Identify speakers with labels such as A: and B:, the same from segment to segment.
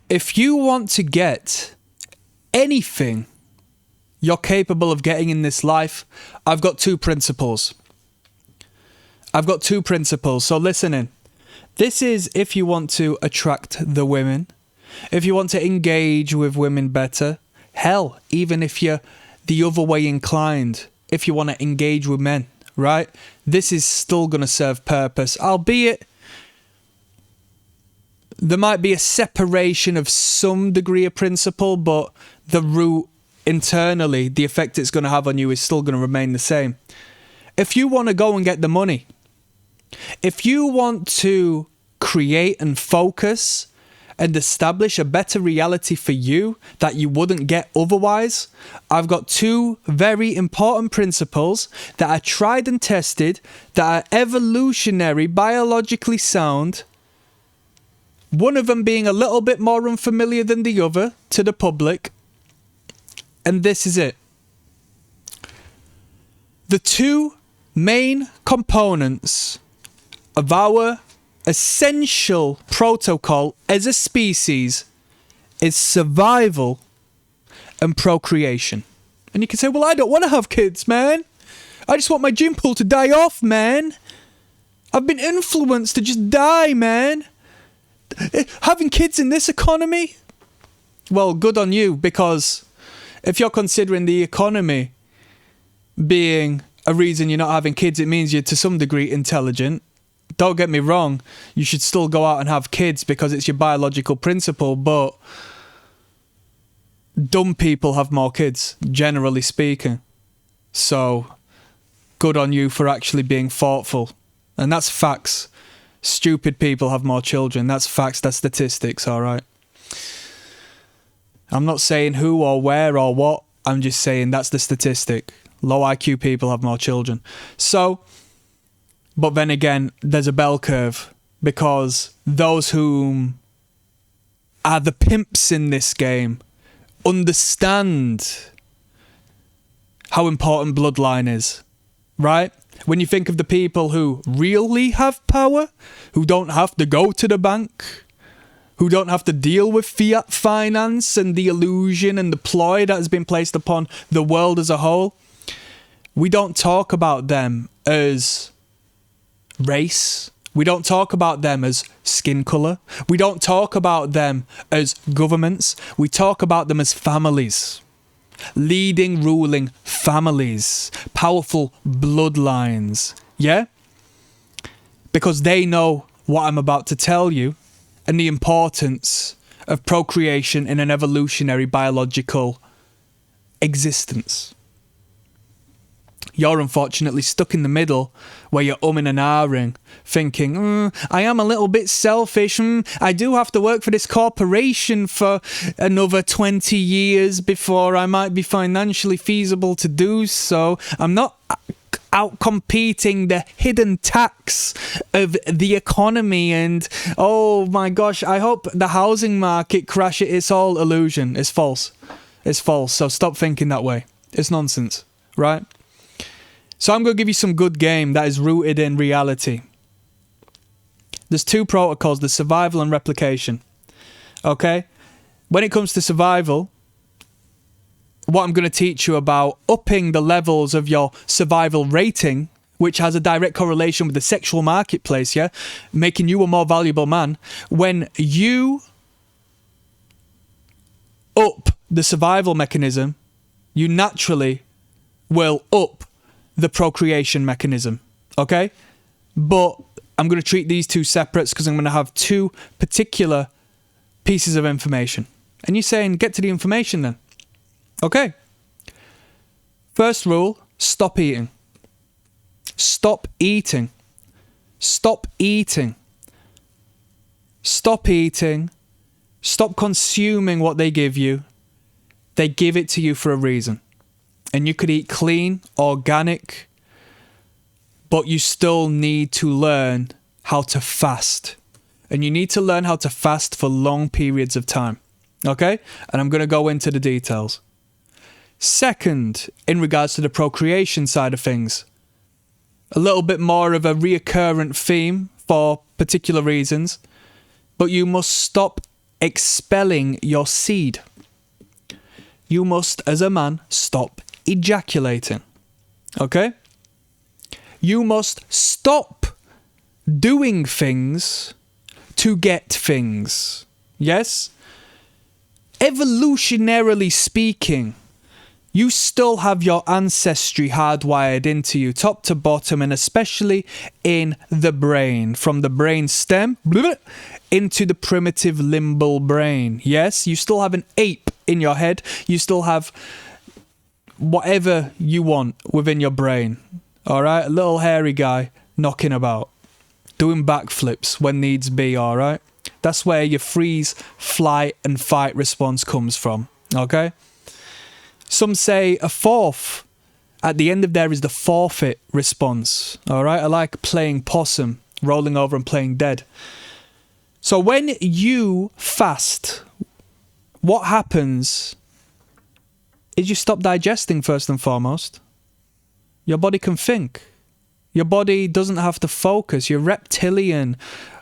A: If you want to get anything you're capable of getting in this life, I've got two principles. So listen in. This is if you want to attract the women, if you want to engage with women better, hell, even if you're the other way inclined, if you want to engage with men, right? This is still going to serve purpose, albeit there might be a separation of some degree of principle, but the root internally, the effect it's going to have on you is still going to remain the same. If you want to go and get the money, if you want to create and focus and establish a better reality for you that you wouldn't get otherwise, I've got two very important principles that are tried and tested, that are evolutionary, biologically sound. One of them being a little bit more unfamiliar than the other to the public. And this is it. The two main components of our essential protocol as a species is survival and procreation. And you can say, well, I don't want to have kids, man. I just want my gene pool to die off, man. I've been influenced to just die, man. Having kids in this economy? Well, good on you, because if you're considering the economy being a reason you're not having kids, it means you're to some degree intelligent. Don't get me wrong, you should still go out and have kids because it's your biological principle, but dumb people have more kids, generally speaking. So, good on you for actually being thoughtful. And that's facts. Stupid people have more children. That's facts, that's statistics, alright? I'm not saying who or where or what, I'm just saying that's the statistic. Low IQ people have more children. So, but then again, there's a bell curve, because those whom are the pimps in this game understand how important bloodline is, right? When you think of the people who really have power, who don't have to go to the bank, who don't have to deal with fiat finance and the illusion and the ploy that has been placed upon the world as a whole, we don't talk about them as race. We don't talk about them as skin colour. We don't talk about them as governments. We talk about them as families. Leading, ruling families. Powerful bloodlines. Yeah? Because they know what I'm about to tell you and the importance of procreation in an evolutionary biological existence. You're unfortunately stuck in the middle where you're umming and ahhing, thinking, I am a little bit selfish. I do have to work for this corporation for another 20 years before I might be financially feasible to do so. I'm not out competing the hidden tax of the economy, and oh my gosh, I hope the housing market crash. It's all illusion. It's false. It's false. So stop thinking that way. It's nonsense, right? So I'm going to give you some good game that is rooted in reality. There's two protocols, the survival and replication. Okay? When it comes to survival, what I'm going to teach you about upping the levels of your survival rating, which has a direct correlation with the sexual marketplace, yeah? Making you a more valuable man. When you up the survival mechanism, you naturally will up the procreation mechanism, okay? But I'm going to treat these two separate because I'm going to have two particular pieces of information. And you're saying, get to the information then. Okay. First rule, stop eating. Stop eating. Stop eating. Stop eating. Stop consuming what they give you. They give it to you for a reason. And you could eat clean, organic, but you still need to learn how to fast. And you need to learn how to fast for long periods of time. Okay? And I'm going to go into the details. Second, in regards to the procreation side of things, a little bit more of a reoccurrent theme for particular reasons, but you must stop expelling your seed. You must, as a man, stop ejaculating. Okay? You must stop doing things to get things. Yes? Evolutionarily speaking, you still have your ancestry hardwired into you, top to bottom, and especially in the brain. From the brain stem into the primitive limbal brain. Yes, you still have an ape in your head. You still have whatever you want within your brain. All right? A little hairy guy knocking about, doing backflips when needs be, all right? That's where your freeze, flight, and fight response comes from. Okay? Some say a fourth. At the end of there is the forfeit response. All right? I like playing possum, rolling over and playing dead. So when you fast, what happens is you stop digesting first and foremost. Your body can think. Your body doesn't have to focus. Your reptilian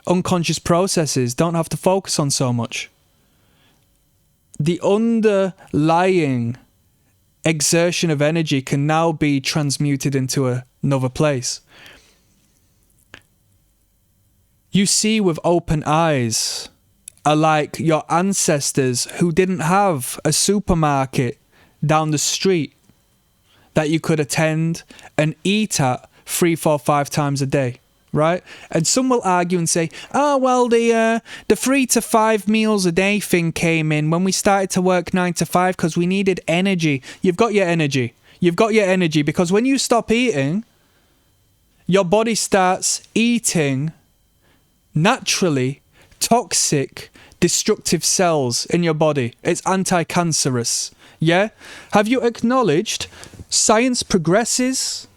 A: unconscious processes don't have to focus on so much. The underlying exertion of energy can now be transmuted into another place. You see with open eyes, are like your ancestors who didn't have a supermarket down the street that you could attend and eat at 3, 4, 5 times a day, right? And some will argue and say, oh, well, the 3 to 5 meals a day thing came in when we started to work 9 to 5 because we needed energy. You've got your energy. You've got your energy because when you stop eating, your body starts eating naturally toxic, destructive cells in your body. It's anti-cancerous. Yeah? Have you acknowledged science progresses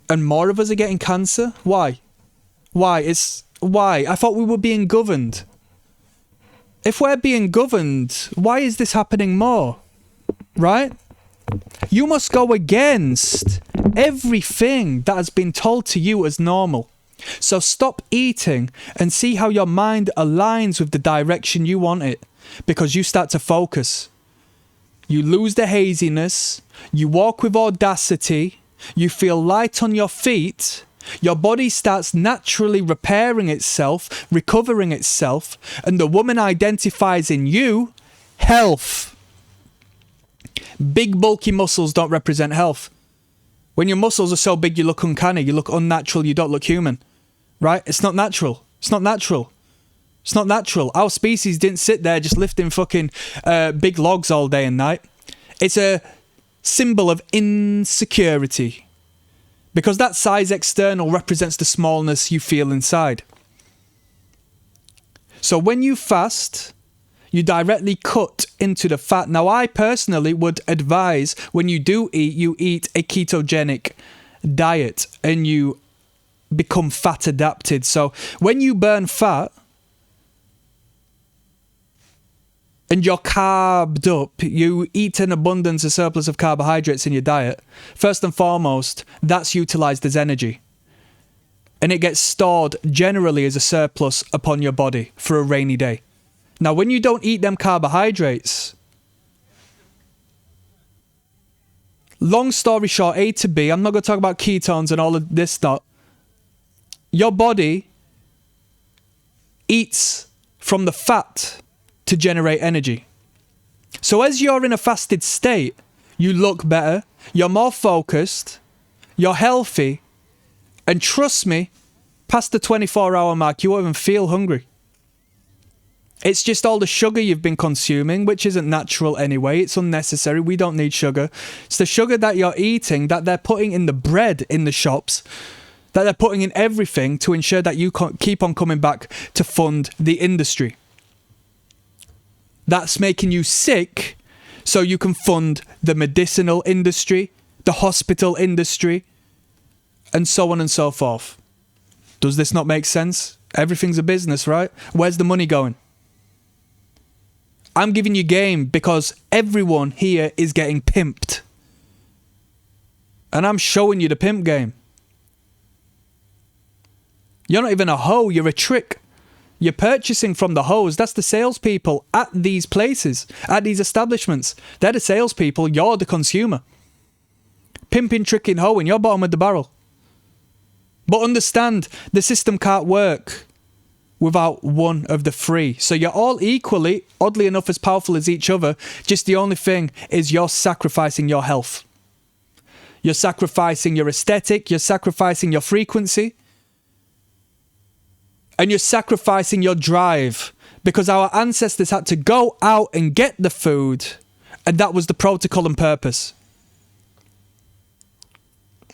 A: and more of us are getting cancer? Why? Why? I thought we were being governed. If we're being governed, why is this happening more? Right? You must go against everything that has been told to you as normal. So stop eating and see how your mind aligns with the direction you want it, because you start to focus. You lose the haziness, you walk with audacity, you feel light on your feet, your body starts naturally repairing itself, recovering itself, and the woman identifies in you health. Big bulky muscles don't represent health. When your muscles are so big you look uncanny, you look unnatural, you don't look human. Right? It's not natural. It's not natural. It's not natural. Our species didn't sit there just lifting fucking big logs all day and night. It's a symbol of insecurity. Because that size external represents the smallness you feel inside. So when you fast, you directly cut into the fat. Now, I personally would advise when you do eat, you eat a ketogenic diet and you become fat adapted. So when you burn fat and you're carbed up, you eat an abundance, a surplus of carbohydrates in your diet, first and foremost, that's utilized as energy. And it gets stored generally as a surplus upon your body for a rainy day. Now, when you don't eat them carbohydrates, long story short, A to B, I'm not going to talk about ketones and all of this stuff. Your body eats from the fat to generate energy. So as you're in a fasted state, you look better, you're more focused, you're healthy, and trust me, past the 24-hour mark, you won't even feel hungry. It's just all the sugar you've been consuming, which isn't natural anyway. It's unnecessary. We don't need sugar. It's the sugar that you're eating, that they're putting in the bread in the shops, that they're putting in everything to ensure that you keep on coming back to fund the industry. That's making you sick so you can fund the medicinal industry, the hospital industry, and so on and so forth. Does this not make sense? Everything's a business, right? Where's the money going? I'm giving you game because everyone here is getting pimped. And I'm showing you the pimp game. You're not even a hoe, you're a trick. You're purchasing from the hoes. That's the salespeople at these places, at these establishments. They're the salespeople. You're the consumer. Pimping, tricking, hoeing. You're bottom of the barrel. But understand, the system can't work without one of the three. So you're all equally, oddly enough, as powerful as each other. Just the only thing is you're sacrificing your health. You're sacrificing your aesthetic. You're sacrificing your frequency. And you're sacrificing your drive. Because our ancestors had to go out and get the food. And that was the protocol and purpose.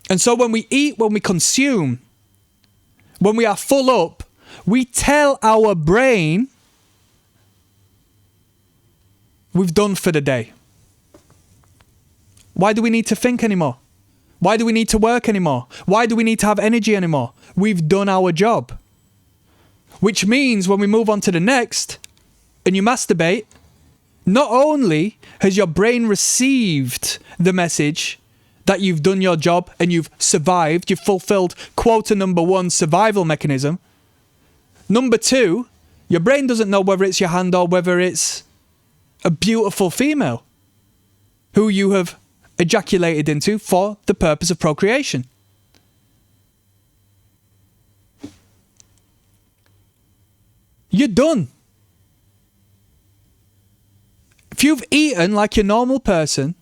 A: And so when we eat, when we consume, when we are full up, we tell our brain we've done for the day. Why do we need to think anymore? Why do we need to work anymore? Why do we need to have energy anymore? We've done our job. Which means when we move on to the next and you masturbate, not only has your brain received the message that you've done your job and you've survived, you've fulfilled quota number 1, survival mechanism. Number 2, your brain doesn't know whether it's your hand or whether it's a beautiful female who you have ejaculated into for the purpose of procreation. You're done. If you've eaten like your normal person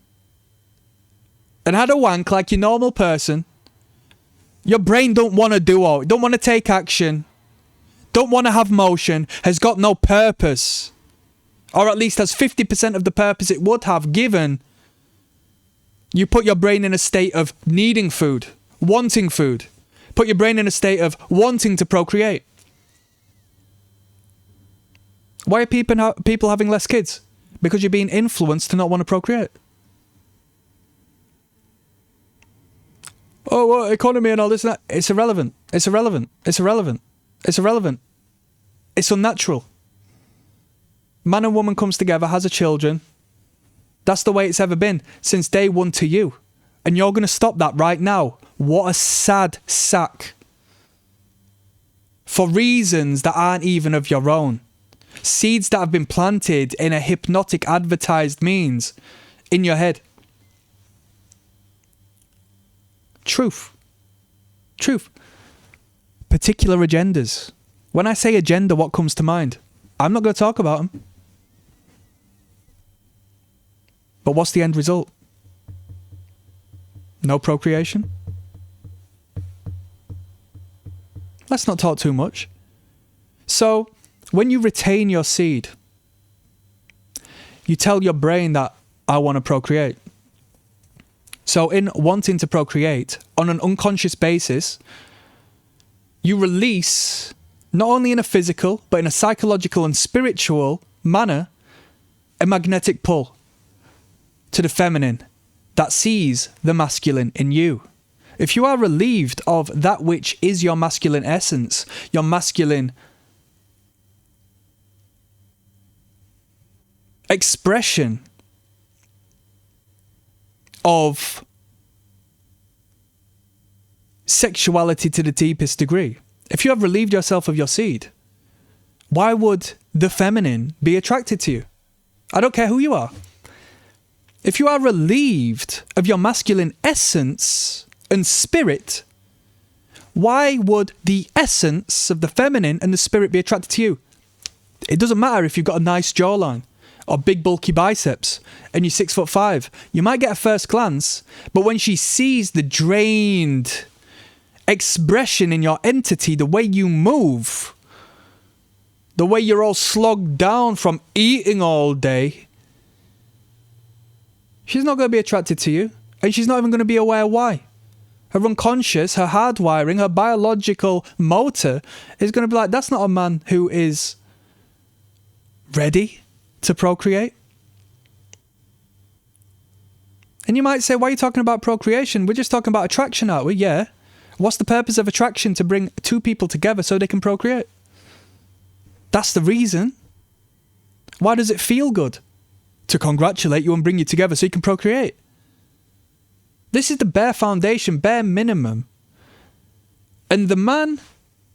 A: and had a wank like your normal person, your brain don't want to do all, don't want to take action, don't want to have motion, has got no purpose, or at least has 50% of the purpose it would have given you put your brain in a state of needing food, wanting food. Put your brain in a state of wanting to procreate. Why are people having less kids? Because you're being influenced to not want to procreate. Oh, well, economy and all this and that. It's irrelevant. It's irrelevant. It's irrelevant. It's irrelevant. It's unnatural. Man and woman comes together, has a children. That's the way it's ever been since day one to you. And you're going to stop that right now. What a sad sack. For reasons that aren't even of your own. Seeds that have been planted in a hypnotic advertised means in your head. Truth. Truth. Particular agendas. When I say agenda, what comes to mind? I'm not going to talk about them. But what's the end result? No procreation? Let's not talk too much. So, when you retain your seed, you tell your brain that I want to procreate. So in wanting to procreate, on an unconscious basis, you release, not only in a physical, but in a psychological and spiritual manner, a magnetic pull to the feminine that sees the masculine in you. If you are relieved of that which is your masculine essence, your masculine expression of sexuality to the deepest degree, if you have relieved yourself of your seed, why would the feminine be attracted to you? I don't care who you are. If you are relieved of your masculine essence and spirit, why would the essence of the feminine and the spirit be attracted to you? It doesn't matter if you've got a nice jawline or big bulky biceps and you're 6'5". You might get a first glance, but when she sees the drained expression in your entity, the way you move, the way you're all slogged down from eating all day, she's not going to be attracted to you, and she's not even going to be aware why. Her unconscious, her hardwiring, her biological motor is going to be like, that's not a man who is ready to procreate. And you might say, why are you talking about procreation? We're just talking about attraction, aren't we? Yeah. What's the purpose of attraction? To bring two people together so they can procreate. That's the reason. Why does it feel good? To congratulate you and bring you together so you can procreate. This is the bare foundation, bare minimum. And the man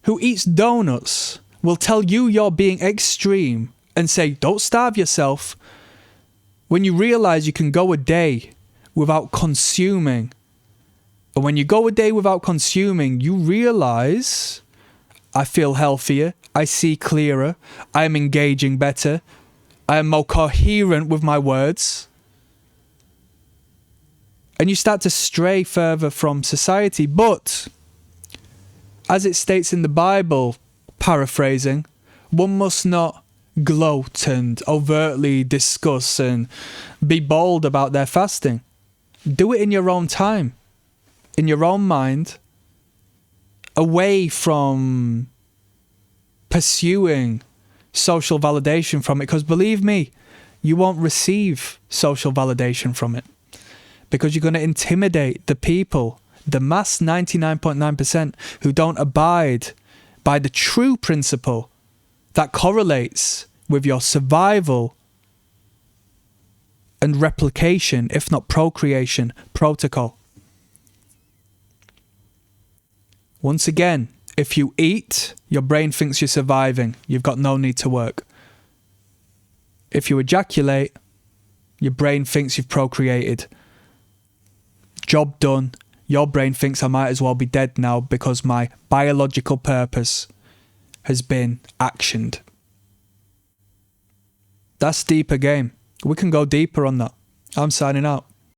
A: who eats donuts will tell you you're being extreme and say, don't starve yourself, when you realize you can go a day without consuming. And when you go a day without consuming, you realize, I feel healthier, I see clearer, I am engaging better, I am more coherent with my words. And you start to stray further from society. But, as it states in the Bible, paraphrasing, one must not gloat and overtly discuss and be bold about their fasting. Do it in your own time, in your own mind, away from pursuing social validation from it. Because believe me, you won't receive social validation from it. Because you're going to intimidate the people, the mass 99.9% who don't abide by the true principle that correlates with your survival and replication, if not procreation, protocol. Once again, if you eat, your brain thinks you're surviving. You've got no need to work. If you ejaculate, your brain thinks you've procreated. Job done. Your brain thinks I might as well be dead now because my biological purpose has been actioned. That's deeper game. We can go deeper on that. I'm signing out.